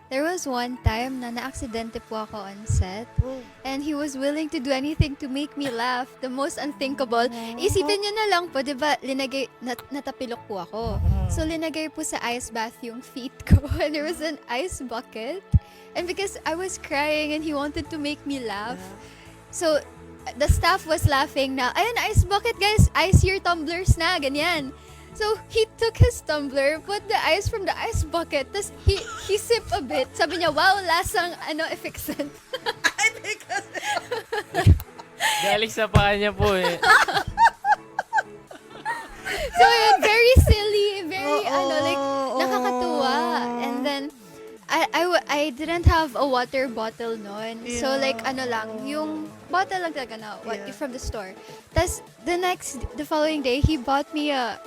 There was one time na na-aksidente po ako on set. And he was willing to do anything to make me laugh. The most unthinkable. Isipin niyo na lang po, di ba, natapilok po ako. So, linagay po sa ice bath yung feet ko. And there was an ice bucket. And because I was crying and he wanted to make me laugh. So, the staff was laughing na, ayun, ice bucket guys, ice your tumblers na, ganyan. So, he took his tumbler, put the ice from the ice bucket, tas he sipped a bit. Sabi niya, wow, lasang, efficient. Ay, because... Galing sa paa niya po eh. So, yun, very silly, very, nakakatuwa. And then, I didn't have a water bottle noon. So, like, yung bottle lang talaga na, from the store. Tas, the following day, he bought me a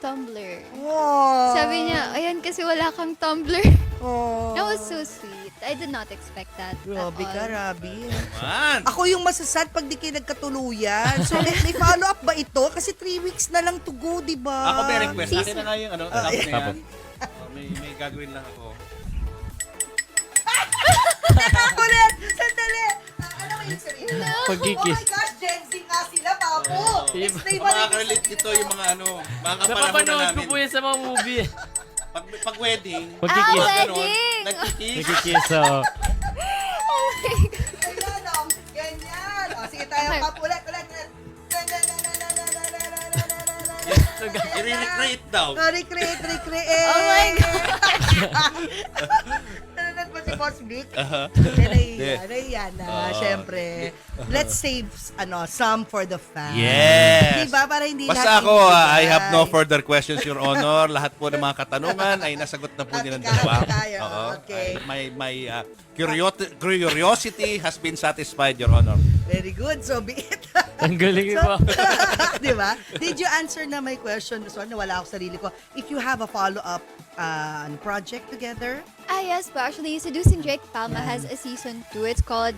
tumbler. Wow. Sabi niya, ayan kasi wala kang tumbler. Oh. That was so sweet. I did not expect that Grabe at ka, all. Rabi. Man! Ako yung masasad pag di kayo nagkatuluyan. So, may follow-up ba ito? Kasi 3 weeks na lang to go, di ba? Ako may request. Akin na nga yung tapos na Apo. yan. May gagawin lang ako. Teka ulit! Sandali! Ano ba yung sarili? Pagkikis. Oh my gosh, Gen Z nga sila, papo! Explain mo rin Makaka-relate dito yung mga mga kapanahon na Napapanood ko namin. po yan sa mga movie. Pag wedding, Pagkikis. wedding! nagkikis. Nagkikis, oo. Ayan, ganyan. O, sige tayo, papo. Ulit. I-recreate daw. Recreate. Oh my God! Nanonood mo si Boss Vic? Hindi. Nahiyan na, syempre. Let's save some for the fans. Yes. Diba? Para hindi Basta lahat ako, I have no ibigay. further questions, Your Honor. Lahat po ng mga katanungan ay nasagot na po nilang Happy dalawa. tayo. Oo. Okay. My curiosity has been satisfied, Your Honor. Very good. So be it. Ang galing mo. Di ba? Did you answer na my question? So, nawala ako sa sarili ko. If you have a follow-up project together, Yes po. Actually, Seducing Drake Palma has a season 2. It's called,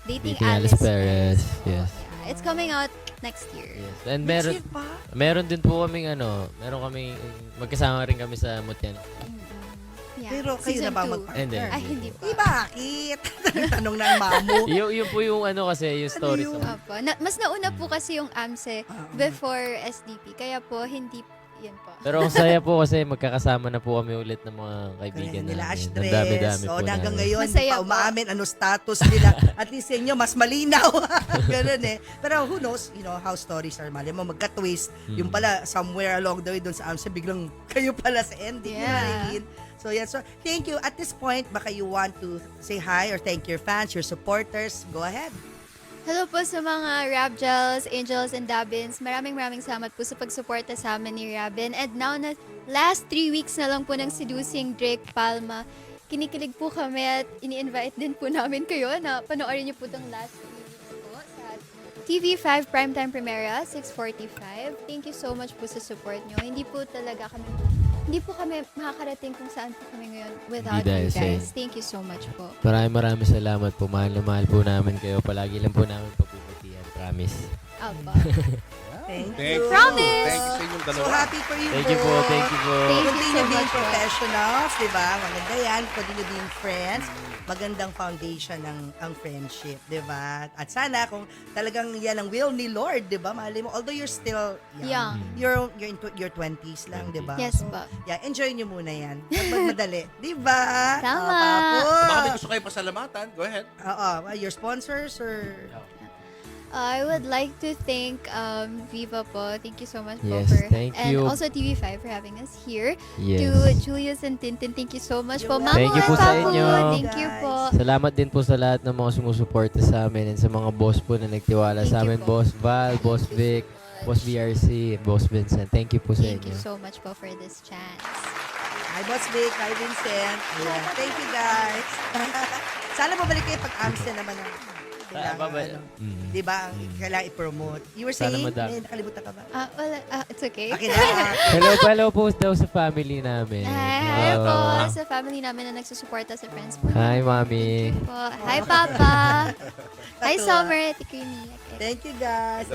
Dating Dating Alice Alice Perez. Yes. Yeah, it's coming out next year. Yes. And next meron, year pa? meron din po kaming magkasama rin kami sa Mutyan. Yeah. Pero kayo Season na ba 2. mag-partner? Hindi. Ay, hindi pa. Bakit? Tanong ng mamo. Yun po yung kasi, yung story yun? sa Opo. Mas nauna po kasi yung AMSE before SDP. Kaya po, hindi, yun po. Pero ang saya po kasi magkakasama na po kami ulit ng mga kaibigan Nila namin. Ash Ang Dress. dami-dami po Hanggang namin. ngayon, Masaya hindi pa po. umaamin ano status nila. At least sa inyo, mas malinaw. Ganun eh. Pero who knows, how stories are. Mali mo, magka-twist. Yung pala, somewhere along the way doon sa AMSA, biglang kayo pala sa ending. Yeah. So, yeah. So, thank you. At this point, baka you want to say hi or thank your fans, your supporters. Go ahead. Hello po sa mga Rabgels, Angels, and Dabins. Maraming salamat po sa pagsuporta sa amin ni Rabin. And now na last 3 weeks na lang po ng Seducing Drake Palma, kinikilig po kami at ini-invite din po namin kayo na panoorin niyo po itong last 3 weeks po sa TV5 Primetime Primera, 6:45. Thank you so much po sa support niyo. Hindi po kami makakarating kung saan po kami ngayon without Hindi you dahil guys. Thank you so much po. Maraming salamat po. Mahal na mahal po namin kayo. Palagi lang po namin pagpuputihan. Promise. Alba. Thank Thank you. you. Promise! Thank you sa inyong So dalawa. happy for you Thank you po. both. Thank you po. Thank you Continue so being much po. professionals, di ba? Maganda yan. Continue being friends. Magandang foundation ng ang friendship, di ba? At sana kung talagang yan ang will ni Lord, di ba? Mahalin mo, although you're still young, you're into your 20s lang, di ba? Yes So, po. yeah, enjoy nyo muna yan. Huwag magmadali, di ba? Tama. Baka may gusto kayo pasalamatan, go ahead. Your sponsors or... I would like to thank Viva po. Thank you so much po Yes, for thank and you. also TV5 for having us here. Yes. To Julius and Tintin, thank you so much po. You're Mamo Thank you po and sa Papo, inyo. thank you po. Salamat din po sa lahat ng mga sumusuporta sa amin and sa mga boss po na nagtiwala Thank sa you amin. po. Boss Val, Boss Vic, Boss BRC, Boss Vincent. Thank you po sa Thank inyo. you so much po for this chance. Hi, Boss Vic. Hi, Vincent. Ayan. Thank you, guys. Sana babalik kayo pag AMSA naman ang kailangan. Di ba? Ang kailangan i-promote. You were Sana saying, madami. may nakalimutan ka ba? Wala, it's okay. Akin na. Hello po daw sa family namin. Hi Hello. po sa family namin na nagsusuporta sa friends po. Hi, Mami. Po. Hi, Papa. Hi, Tatuwa. Summer. Ate Creamy. Thank you, guys.